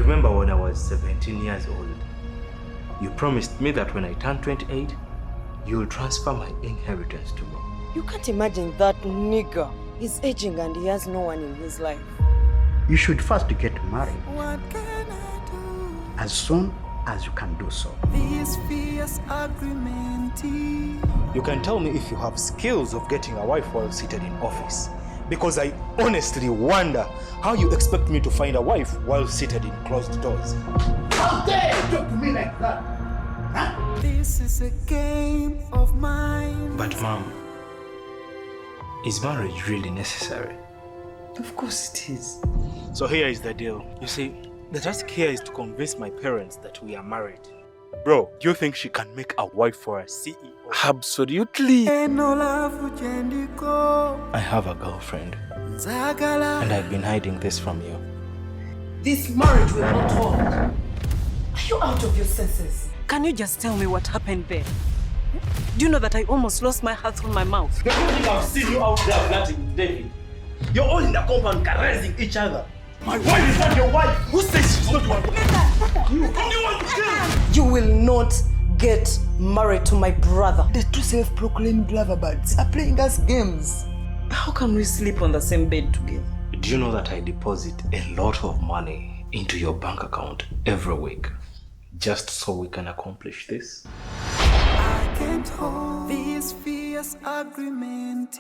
remember when I was 17 years old, you promised me that when I turn 28, you'll transfer my inheritance to me. You can't imagine that nigger. He's aging and he has no one in his life. You should first get married. What can I do? As soon as you can do so. This fierce agreement. You can tell me if you have skills of getting a wife while seated in office. Because I honestly wonder how you expect me to find a wife while seated in closed doors. How dare you talk to me like that? Huh? This is a game of mine. But Mom, is marriage really necessary? Of course it is. So here is the deal. You see, the task here is to convince my parents that we are married. Bro, do you think she can make a wife for a CEO? Absolutely. I have a girlfriend. And I've been hiding this from you. This marriage will not hold. Are you out of your senses? Can you just tell me what happened there? Do you know that I almost lost my heart through my mouth? The good thing I've seen you out there flirting with David. You're all in the compound caressing each other. My wife is not your wife. Who says she's not your wife? You will not get married to my brother. The two self-proclaimed loverbirds are playing us games. How can we sleep on the same bed together? Do you know that I deposit a lot of money into your bank account every week just so we can accomplish this? I can't hold this fierce agreement.